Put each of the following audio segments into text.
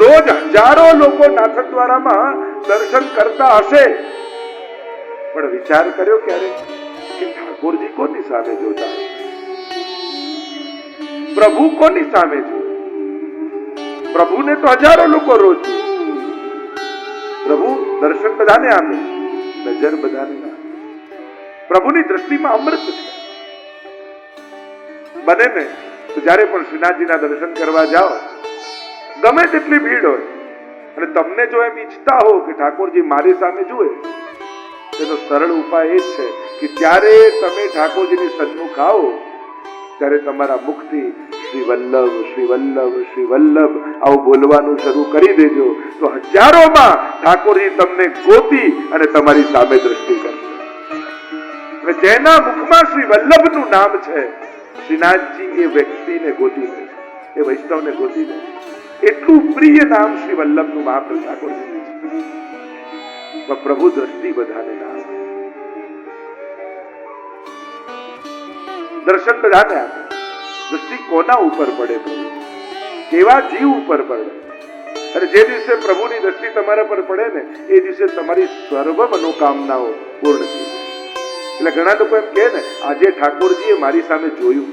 રોજ હજારો લોકો નાથદ્વારામાં દર્શન કરતા હશે, પણ વિચાર કર્યો ક્યારે કે ઠાકોરજી કોની સામે જોતા હશે? પ્રભુ કોની સામે છે? પ્રભુને તો હજારો લોકો રોજ જુએ. પ્રભુ દર્શન બધાને આપે, નજર બધાને ના આપે. પ્રભુની દ્રષ્ટિમાં અમૃત છે. બને ને તો જયારે પણ શ્રીનાથજીના દર્શન કરવા જાઓ, ગમે તેટલી ભીડ હોય, અને તમને જો એમ ઈચ્છતા હો કે ઠાકોરજી મારી સામે જુએ, તેનો સરળ ઉપાય એ જ છે કે જ્યારે તમે ઠાકોરજીની સન્મુખ આવો ત્યારે તમારા મુખથી શ્રી વલ્લભ શ્રી વલ્લભ શ્રી વલ્લભ આવું બોલવાનું શરૂ કરી દેજો, તો હજારોમાં ઠાકોરજી તમને ગોતી અને તમારી સામે દ્રષ્ટિ કરશે. અને જેના મુખમાં શ્રી વલ્લભનું નામ છે, શ્રીનાથજી એ વ્યક્તિને ગોતી લે છે, એ વૈષ્ણવને ગોતી લે છે. એટલું પ્રિય નામ શ્રી વલ્લભનું મહાપ્રભુ ઠાકોરજી છે. પણ પ્રભુ દ્રષ્ટિ બધાને ના આપે, દર્શન બધાને આપે. દ્રષ્ટિ કોના ઉપર પડે? પ્રભુ કેવા જીવ ઉપર પડે? અને જે દિવસે પ્રભુની દ્રષ્ટિ તમારા પર પડે ને, એ દિવસે તમારી સર્વ મનોકામનાઓ પૂર્ણ થઈ. એટલે ઘણા લોકો એમ કહે ને, આજે ઠાકોરજીએ મારી સામે જોયું.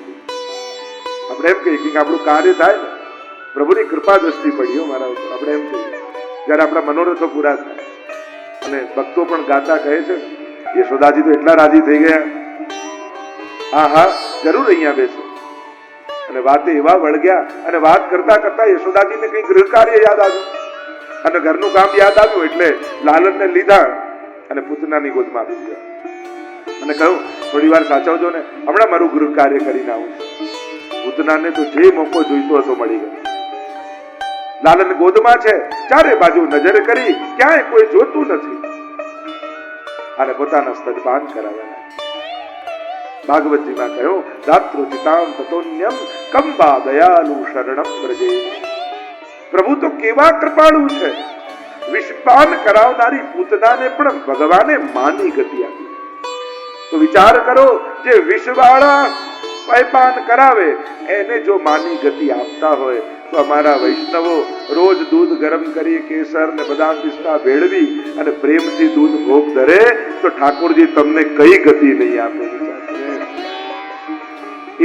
આપણે એમ કહીએ કે આપણું કાર્ય થાય ને, પ્રભુની કૃપા દ્રષ્ટિ પડી મારા ઉપર. આપણે એમ કહીએ જયારે આપણા મનોરથો પૂરા થાય. અને ભક્તો પણ ગાતા કહે છે, યશોદાજી તો એટલા રાજી થઈ ગયા, હા હા જરૂર અહીંયા બેસો. અને વાતે એવા વળગ્યા, અને વાત કરતા કરતા યશોદાજીને કઈ ગૃહ કાર્ય યાદ આવ્યું, અને ઘરનું કામ યાદ આવ્યું, એટલે લાલનને લીધા અને પૂતનાની ગોદમાં આપી દીધા, અને કહ્યું થોડી વાર સાચવજો ને, હમણાં મારું ગૃહ કાર્ય કરીને આવું છું. પૂતનાને તો જે મોકો જોઈતો હતો મળી ગયો. લાલન ગોદમાં છે, ચારે બાજુ નજર કરી, ક્યાંય કોઈ જોતું નથી, અને પોતાના સ્તનપાન કરાવ્યા. ભાગવતજીમાં કહ્યું, દાત્રોચિતામ તતોન્યમ કંબા દયાલુ શરણમ વ્રજે. પ્રભુ તો કેવા કૃપાળુ છે, વિષપાન કરાવનારી પૂતનાને પણ ભગવાને માની ગતિ આપી. તો વિચાર કરો, જે વિષવાળા પાન કરાવે એને જો માની ગતિ આપતા હોય, તો અમારા વૈષ્ણવો રોજ દૂધ ગરમ કરી, કેસર ને બદામ પિસ્તા ભેળવી અને પ્રેમથી દૂધ ભોગ ધરે, તો ઠાકોરજી તમને કઈ ગતિ નહીં આપે.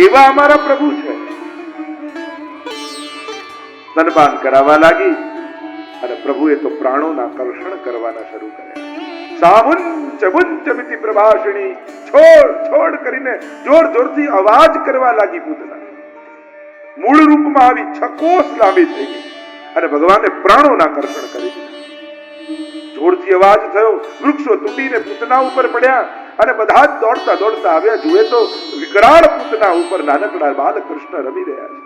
એવા અમારા પ્રભુ છે. સ્તનપાન કરાવવા લાગી, અને પ્રભુએ તો પ્રાણોના કર્ષણ કરવાના શરૂ કર્યા. સામુંચ મુંચ મિતિ પ્રભાષિણી, છોડ છોડ કરીને જોર જોરથી અવાજ કરવા લાગી. પૂતના મૂળ રૂપમાં આવી 6 કોસ લાંબી થઈ ગઈ, અને ભગવાને પ્રાણોના કર્ષણ કરી દીધા. જોરથી અવાજ થયો, વૃક્ષો તૂટીને પૂતના ઉપર પડ્યા, અને બધા જ દોડતા દોડતા આવ્યા. જુએ તો વિકરાળ પૂતના ઉપર નાનકડા બાલકૃષ્ણ રમી રહ્યા છે.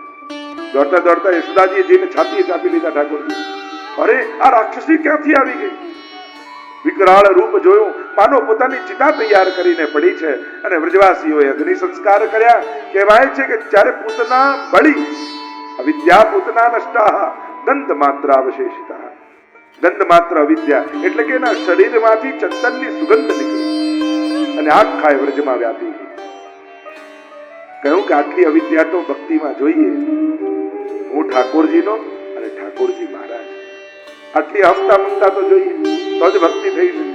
દોડતા દોડતા યશોદાજીએ જઈને છાતીએ ચાપી લીધા ઠાકોરજી. અરે આ રાક્ષસી ક્યાંથી આવી ગઈ? વિકરાળ રૂપ જોયું, માનો પોતાની ચિતા તૈયાર કરીને પડી છે. અને વ્રજવાસીઓએ અગ્નિ સંસ્કાર કર્યા. કહેવાય છે કે જ્યારે પૂતના બળી, અવિદ્યા પૂતના નષ્ટા ગંધ માત્ર અવશેષિતા. ગંધ માત્ર અવિદ્યા એટલે કે એના શરીરમાંથી ચંદનની સુગંધ નીકળી અને આખા વ્રજમાં વ્યાપી ગઈ. કહ્યું કે આટલી અવિદ્યા તો ભક્તિમાં જોઈએ. હું ઠાકોરજીનો અને ઠાકોરજી મારા છે. આટલી હમતા મમતા તો જોઈએ, તો જ ભક્તિ થઈ શકે.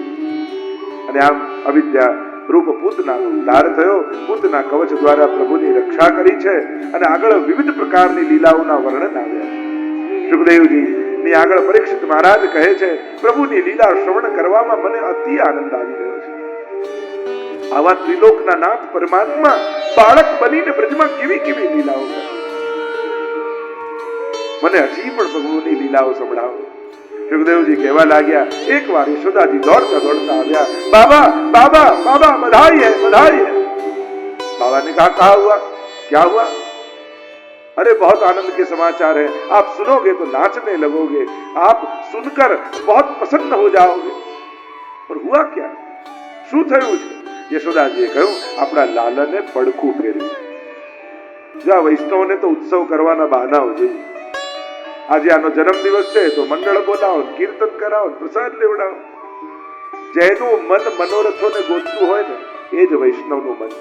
અને આમ અવિદ્યા રૂપ પૂતનાનો ઉદ્ધાર થયો. પૂતના કવચ દ્વારા પ્રભુની રક્ષા કરી છે. અને આગળ વિવિધ પ્રકારની લીલાઓના વર્ણન આવ્યા. સુખદેવજી ની આગળ પરીક્ષિત મહારાજ કહે છે, પ્રભુની લીલા શ્રવણ કરવામાં મને અતિ આનંદ આવી રહ્યો છે. આવા ત્રિલોકના નાથ પરમાત્મા બાળક બનીને બ્રજમાં કેવી કેવી લીલાઓ કરે, મને હજી પણ પ્રભુની લીલાઓ સંભળાવો. સુખદેવજી કહેવા લાગ્યા, એક વાર યશોદાજી દોડતા દોડતા આવ્યા. બાબા બાબા બાબા બધાઈ હૈ બધાઈ હૈ. बाबा ने कहा, कहा हुआ क्या हुआ? अरे बहुत आनंद के समाचार है, आप सुनोगे तो नाचने लगोगे, आप सुनकर बहुत प्रसन्न हो जाओगे. और हुआ क्या? શું થયું છે? યશોદાજીએ કહ્યું, આપણા લાલને પડખું ફેર્યું. જો આ વૈષ્ણવને તો ઉત્સવ કરવાના બહાનાઓ જોઈએ. આજે આનો જન્મદિવસ છે તો મંડળ બોલાવો, કીર્તન કરાવો, પ્રસાદ લેવડાવો. જેનું મન મનોરથોને ગોતતું હોય ને, એ જ વૈષ્ણવનું મન.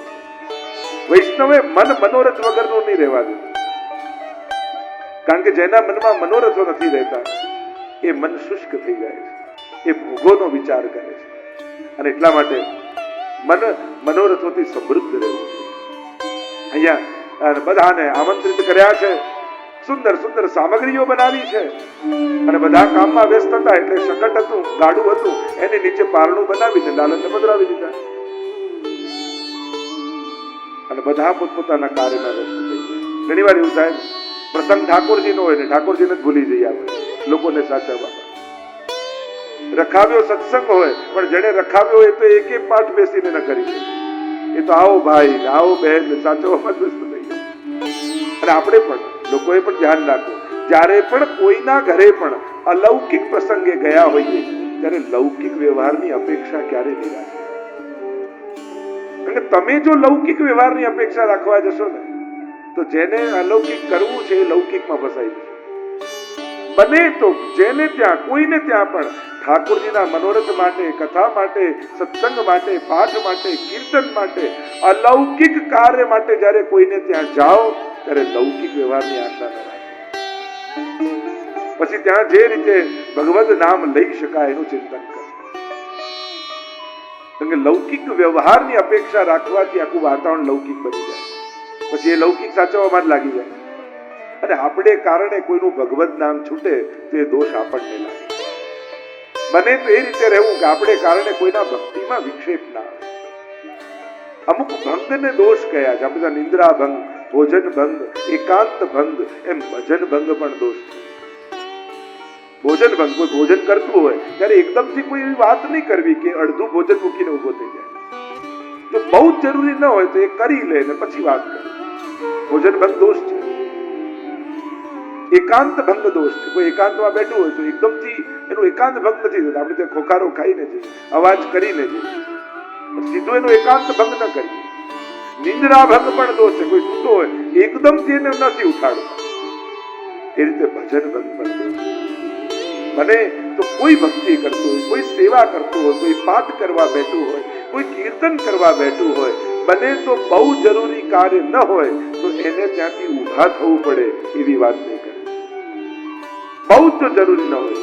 વૈષ્ણવે મન મનોરથ વગરનું નહીં રહેવા દે. કારણ કે જેના મનમાં મનોરથો નથી રહેતા એ મન શુષ્ક થઈ જાય છે, એ ભોગોનો વિચાર કરે છે. અને એટલા માટે મનોરથોથી સમૃદ્ધ રહેવું. અહીંયા બધાને આમંત્રિત કર્યા છે, સુંદર સુંદર સામગ્રીઓ બનાવી છે, અને બધા કામમાં વ્યસ્ત હતા. એટલે શકટ હતું, ગાડું હતું, એની નીચે પારણું બનાવીને લાલનને પધરાવી દીધા. અને બધા પોતપોતાના કાર્યમાં વ્યસ્ત થઈ ગયા. ઘણી વાર એવું થાય, પ્રસંગ ઠાકોરજી નો હોય ને ઠાકોરજીને જ ભૂલી જઈએ આપણે લોકોને સાચવવા. રખાવ્યો સત્સંગ હોય, પણ જેને રખાવ્યો હોય તો એક એક પાઠ બેસીને ન કરી શકે. એ તો આવો ભાઈ આવો બહેન સાચવવામાં વ્યસ્ત થઈ ગયા. અને આપણે પણ લોકોએ પણ ધ્યાન રાખવું, જ્યારે પણ કોઈના ઘરે પણ અલૌકિક પ્રસંગે ગયા હોઈએ ત્યારે લૌકિક વ્યવહારની અપેક્ષા ક્યારે નહીં રાખવી. અને તમે જો લૌકિક વ્યવહારની અપેક્ષા રાખવા જશો ને તો જેને અલૌકિક કરવું છે એ લૌકિકમાં ફસાઈ જશે. બને તો જેને ત્યાં કોઈને ત્યાં પણ ઠાકોરજીના મનોરથ માટે, કથા માટે, સત્સંગ માટે, પાઠ માટે, કીર્તન માટે, અલૌકિક કાર્ય માટે જ્યારે કોઈને ત્યાં જાઓ ત્યારે લૌકિક વ્યવહારની આશા ન રાખો. પછી ત્યાં જે રીતે ભગવદ નામ લઈ શકાય એનું ચિંતન કરો. લૌકિક વ્યવહારની અપેક્ષા રાખવાથી આખું વાતાવરણ લૌકિક બની જાય. પછી એ લૌકિક સાચવવામાં જ લાગી જાય. અને આપણે કારણે કોઈનું ભગવદ નામ છૂટે તો એ દોષ આપણને લાગે. બને તો એ રીતે રહેવું કે આપણે કારણે કોઈના ભક્તિમાં વિક્ષેપ ના આવે. અમુક ભંગને દોષ કયા છે. આપણે નિંદ્રા ભંગ, ભોજન ભંગ, એકાંત ભંગ, એમ ભજન ભંગ પણ દોષ છે. ભોજન ભંગ, કોઈ ભોજન કરતું હોય ત્યારે એકદમથી કોઈ એવી વાત નહીં કરવી કે અડધું ભોજન મૂકીને ઉભો થઈ જાય. તો બહુ જ જરૂરી ન હોય તો એ કરી લે ને પછી વાત કરે. ભોજન ભંગ દોષ છે. એકાંત ભંગ દોષ છે. કોઈ એકાંતમાં બેઠું હોય તો એકદમથી એનું એકાંત ભંગ નથી થતો. આપણે ત્યાં ખોખારો ખાઈને જઈએ, અવાજ કરીને જઈએ, સીધો એનો એકાંત ભંગ ન કરીએ. નિંદ્રા ભંગ પણ દોષ છે. કોઈ સૂતો હોય એકદમથી એને નથી ઉઠાડતા. એ રીતે ભજન ભંગ પણ દોષ છે. બને તો કોઈ ભક્તિ કરતું હોય, કોઈ સેવા કરતું હોય, કોઈ પાઠ કરવા બેઠું હોય, કોઈ કીર્તન કરવા બેઠું હોય, બને તો બહુ જરૂરી કાર્ય ન હોય તો એને ત્યાંથી ઊભા થવું પડે એવી વાત નહીં કરે. બહુ જ જરૂરી ન હોય.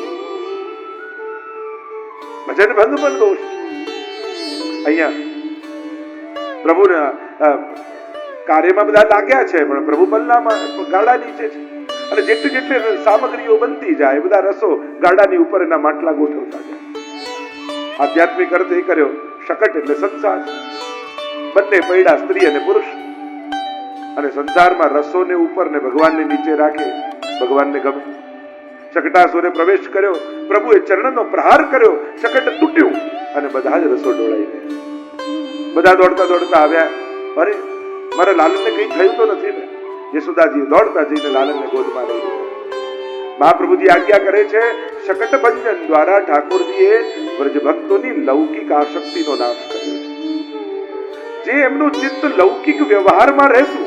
ભજન ભંગ પણ દોષ. અહીંયા પ્રભુના કાર્યમાં બધા લાગ્યા છે, પણ પ્રભુ બલ્લામાં ગાડા નીચે છે. અને જેટલી જેટલી સામગ્રીઓ બનતી જાય બધા રસો ગાડાની ઉપર એના માટલા ગોઠવતા જાય. આધ્યાત્મિક અર્થ એ કર્યો. શકટ એટલે સંસાર, બંને પૈડા સ્ત્રી અને પુરુષ. અને સંસારમાં રસોને ઉપર ને ભગવાનને નીચે રાખે, ભગવાનને ગમે. શકટાસુરે પ્રવેશ કર્યો, પ્રભુએ ચરણનો પ્રહાર કર્યો, શકટ તૂટ્યું અને બધા જ રસો ડોળાઈ ગયા. બધા દોડતા દોડતા આવ્યા. અરે મારા લાલનને કઈ થયું તો નથી ને? યશોદાજી દોડતા જઈને લાલનને ગોદમાં લઈ લીધા. મહાપ્રભુજી આજ્ઞા કરે છે, શકટ ભંજન દ્વારા ઠાકોરજીએ વ્રજભક્તોની લૌકિક આસક્તિનો નાશ કર્યો છે. જે એમનું ચિત્ત લૌકિક વ્યવહારમાં રહેતું,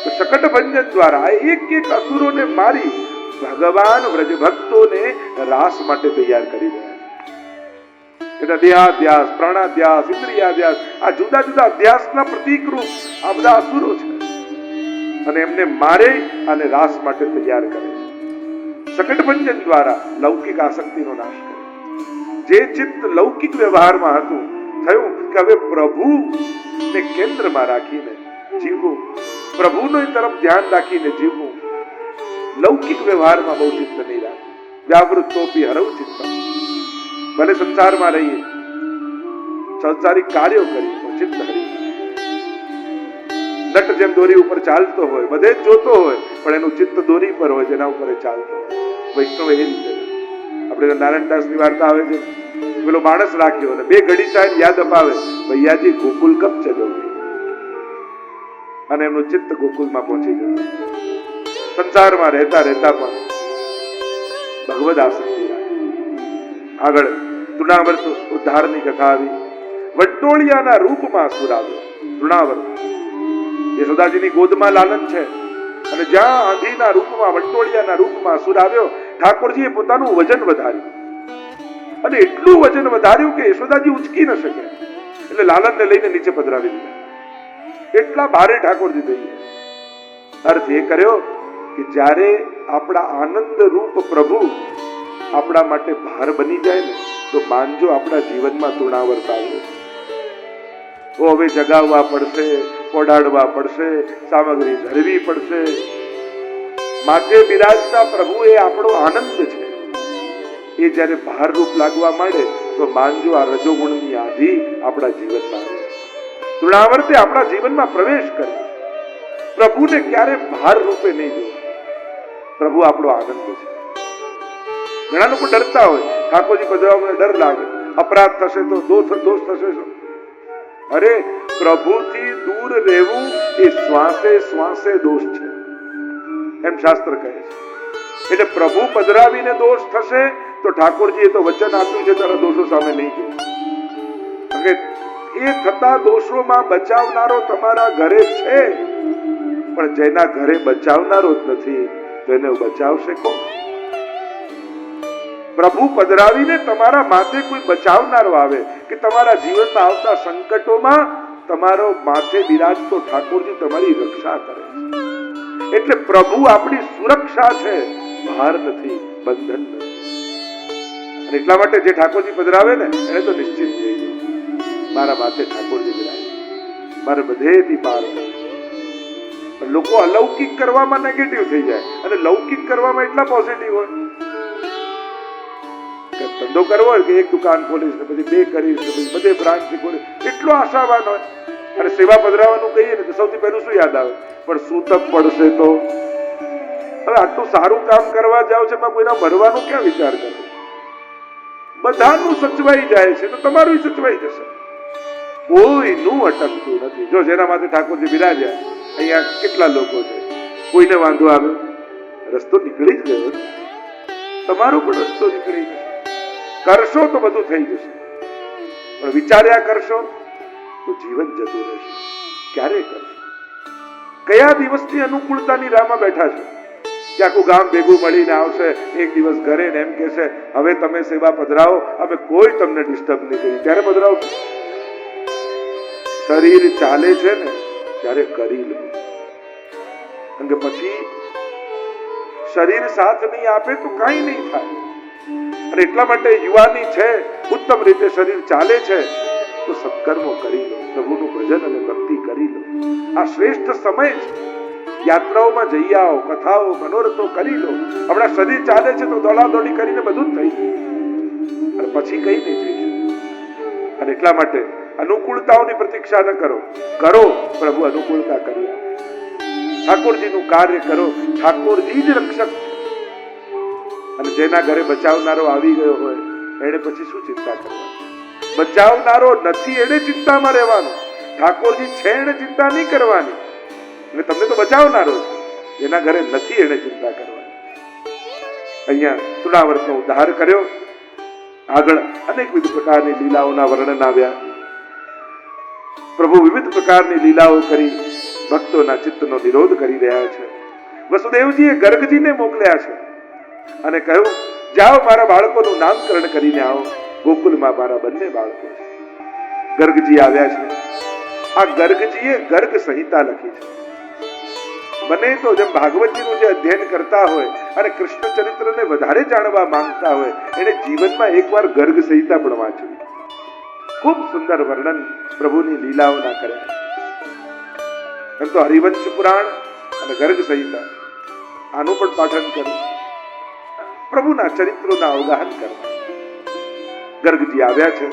તો શકટ ભંજન દ્વારા એક એક અસુરોને મારી ભગવાન વ્રજભક્તોને રાસ માટે તૈયાર કરી રહ્યા છે. એટલે દેહાધ્યાસ, પ્રાણાધ્યાસ, ઇન્દ્રિયાધ્યાસ, આ જુદા જુદા અધ્યાસના પ્રતીક રૂપ આ બધા અસુરો છે. અને એમને મારે અને રાસ માટે તૈયાર કરે છે. શકટ ભંજન દ્વારા લૌકિક આસક્તિનો નાશ કરે. જે ચિત્ત લૌકિક વ્યવહારમાં હતું, થયું કે હવે પ્રભુને કેન્દ્રમાં રાખીને જીવવું, પ્રભુનો તરફ ધ્યાન રાખીને જીવવું. લૌકિક વ્યવહારમાં બહુ ચિત્ત નહીં રાખે. વ્યાવૃત્તોપી હરવ ચિત્ત. ભલે સંસારમાં રહીએ, સંસારિક કાર્યો કરી, ચિત્ત હરી. નટ જેમ દોરી ઉપર ચાલતો હોય, બધે જ જોતો હોય, પણ એનું ચિત્ત દોરી પર હોય, જેના ઉપર ચાલતો હોય. વૈષ્ણવ એ રીતે. આપણે નારાયણદાસની વાર્તા આવે છે, પેલો માણસ રાખ્યો અને 2 ઘડી થાય યાદ અપાવે, ભૈયાજી ગોકુલ કબ ચલોગે? અને એમનું ચિત્ત ગોકુલમાં પહોંચી જતું. સંસારમાં રહેતા રહેતા પણ ભગવદ આસક્તિ રાખે. આગળ તૃણાવર્ત ઉદ્ધારની કથા આવી. વટોળિયાના રૂપમાં અસુર આવ્યો. તૃણાવર્ત યશોદાજીની ગોદમાં લાલન છે, અને જ્યાં આંધીના રૂપમાં, વટોળિયાના રૂપમાં અસુર આવ્યો. ઠાકોરજીએ પોતાનું વજન વધાર્યું, અને એટલું વજન વધાર્યું કે યશોદાજી ઉચકી ન શકે. એટલે લાલનને લઈને નીચે પધરાવી દીધા. એટલા ભારે ઠાકોરજી થઈ ગયા. અર્થ એ કર્યો કે જ્યારે આપણા આનંદ રૂપ પ્રભુ આપણા માટે ભાર બની જાય ને તો માનજો આપણા જીવનમાં તૃણાવર્ત આવે. હવે જગાવવા પડશે, કોડાડવા પડશે, સામગ્રી ધરવી પડશે. માથે બિરાજતા પ્રભુ એ આપણો આનંદ છે. એ જયારે ભારરૂપ લાગવા માંડે તો માનજો આ રજોગુણની આધિ આપણા જીવનમાં આવે. તૃણાવર્તે આપણા જીવનમાં પ્રવેશ કરે. પ્રભુને ક્યારે ભાર રૂપે નહીં જોવા. પ્રભુ આપણો આનંદ છે. ઘણા લોકો ડરતા હોય, ઠાકોરજી પધરાવવાનો ડર લાગે, અપરાધ થશે તો દોષ થશે. અરે પ્રભુથી દૂર રહેવું એ શ્વાસે શ્વાસે દોષ છે એમ શાસ્ત્ર કહે છે. એટલે પ્રભુ પધરાવીને દોષ થશે તો ઠાકોરજીએ તો વચન આપ્યું છે તારા દોષો સામે નહીં જોવું. એ થતા દોષોમાં બચાવનારો તમારા ઘરે છે, પણ જેના ઘરે બચાવનારો જ નથી તો એને બચાવશે કોણ? પ્રભુ પધરાવીને તમારા માથે કોઈ બચાવનારો આવે કે તમારા જીવનમાં આવતા સંકટોમાં તમારો માથે બિરાજતો ઠાકોરજી તમારી રક્ષા કરે છે. એટલે પ્રભુ આપણી સુરક્ષા છે, ભાર નથી, બંધન નથી. અને એટલા માટે જે ઠાકોરજી પધરાવે ને એને તો નિશ્ચિત થઈ ગયું, મારા માથે ઠાકોરજી બિરાજે, મારે બધેથી પાર. લોકો અલૌકિક કરવામાં નેગેટિવ થઈ જાય અને લૌકિક કરવામાં એટલા પોઝિટિવ હોય. ધંધો કરવો હોય કે એક દુકાન ખોલીશ ને પછી બે કરીશ ને પછી બધે બ્રાન્ચ ખોલીશ, એટલો આશાવાન હોય. અને સેવા પધરાવાનું કહીએ ને તો સૌથી પહેલું શું યાદ આવે? પણ સૂતક પડશે તો. હવે આટલું સારું કામ કરવા જાવ છે એમાં કોઈના મરવાનું ક્યાં વિચાર કરો? બધાનું સચવાઈ જાય છે તો તમારું સચવાઈ જશે. કોઈનું અટકતું નથી. જો જેના માથે ઠાકોરજી બિરાજ્યા, અહીંયા કેટલા લોકો છે, કોઈને વાંધો આવે, રસ્તો નીકળી જ ગયો. તમારો પણ રસ્તો નીકળી જશે. કરશો તો બધું થઈ જશે, પણ વિચાર્યા કરશો તો જીવન જતું રહેશે. ક્યારે કરશો? કયા દિવસની અનુકૂળતાની રાહમાં બેઠા છો કે આખું ગામ ભેગું મળીને આવશે એક દિવસ ઘરે ને એમ કહેશે હવે તમે સેવા પધરાવો, અમે કોઈ તમને ડિસ્ટર્બ નહીં કરી. ત્યારે પધરાવો. શરીર ચાલે છે ને ત્યારે કરી લો, કારણ કે પછી શરીર સાથ નહીં આપે તો કઈ નહીં થાય. અને એટલા માટે યુવાની છે, ઉત્તમ રીતે શરીર ચાલે છે તો સત્કર્મો કરી લો, પ્રભુનું ભજન અને ભક્તિ કરી લો. આ શ્રેષ્ઠ સમય છે. યાત્રાઓમાં જઈ આવો, કથાઓ મનોરથો કરી લો. હમણાં શરીર ચાલે છે તો દોડાદોડી કરીને બધું જ થઈ જાય અને પછી કઈ નહીં થઈ શકે. અને એટલા માટે અનુકૂળતાઓની પ્રતીક્ષા ન કરો, કરો પ્રભુ અનુકૂળતા કરી આપે. ઠાકોરજીનું કાર્ય કરો, ઠાકોરજી જ રક્ષક છે. અને જેના ઘરે બચાવનારો આવી ગયો હોય એને પછી શું ચિંતા કરવાની? બચાવનારો નથી એને ચિંતામાં રહેવાનું. ઠાકોરજી છે એને ચિંતા નહીં કરવાની. એટલે તમને તો બચાવનારો છે, જેના ઘરે નથી એને ચિંતા કરવાની. અહીંયા તૃણાવર્તનો ઉદ્ધાર કર્યો. આગળ અનેકવિધ પ્રકારની લીલાઓના વર્ણન આવ્યા. પ્રભુ વિવિધ પ્રકારની લીલાઓ કરી ભક્તોના ચિત્તનો નિરોધ કરી રહ્યા છે. વસુદેવજીએ ગર્ગજીને મોકલ્યા છે અને કહ્યું જાઓ મારા બાળકોનું નામકરણ કરીને આવો. ગોકુલમાં મારા બંને બાળકો છે. ગર્ગજી આવ્યા છે. આ ગર્ગજીએ ગર્ગ સંહિતા લખી છે. મને તો જેમ ભાગવતજીનું જે અધ્યયન કરતા હોય અને કૃષ્ણ ચરિત્રને વધારે જાણવા માંગતા હોય એને જીવનમાં એકવાર ગર્ગ સંહિતા પણ વાંચવી. ખૂબ સુંદર વર્ણન પ્રભુની લીલાઓના કર્યા. એમ તો હરિવંશ પુરાણ અને ગર્ગ સંહિતા આનું પણ પાઠન કર્યું. પ્રભુના ચરિત્રોના અવગાહન કરવા ગર્ગજી આવ્યા છે.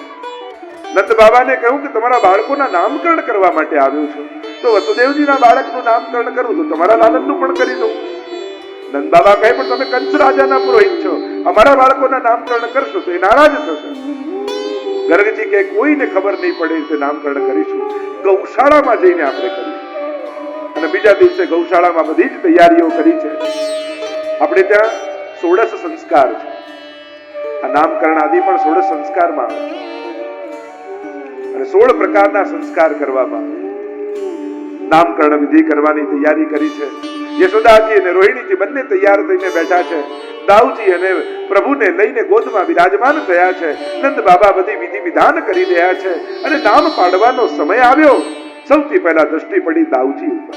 નંદ બાબાને કહ્યું કે તમારા બાળકોના નામકરણ કરવા માટે આવ્યું છું. તો વસુદેવજીના બાળકનું નામકરણ કરું તો તમારા લાલનનું પણ કરી દઉં. નંદ બાબા કહે પણ તમે કંસ રાજાના પુરોહિત છો, અમારા બાળકોના નામકરણ કરશો તો એ નારાજ થશે. ગર્ગજી કે કોઈને ખબર નહીં પડે તે નામકરણ કરીશું. ગૌશાળામાં જઈને આપણે કરીશું. અને બીજા દિવસે ગૌશાળામાં બધી જ તૈયારીઓ કરી છે. આપણે ત્યાં 16 સંસ્કાર છે. આ નામકરણ આદિ પણ 16 સંસ્કારમાં આવે અને 16 પ્રકારના સંસ્કાર કરવામાં આવે. નામકરણ વિધિ કરવાની તૈયારી કરી છે. યશોદાજી અને રોહિણીજી બંને તૈયાર થઈને બેઠા છે. દાઉજી અને પ્રભુને લઈને ગોદમાં બિરાજમાન થયા છે. નંદ બાબા બધી વિધિ વિધાન કરી રહ્યા છે અને નામ પાડવાનો સમય આવ્યો. સૌથી પહેલા દ્રષ્ટિ પડી દાઉજી ઉપર.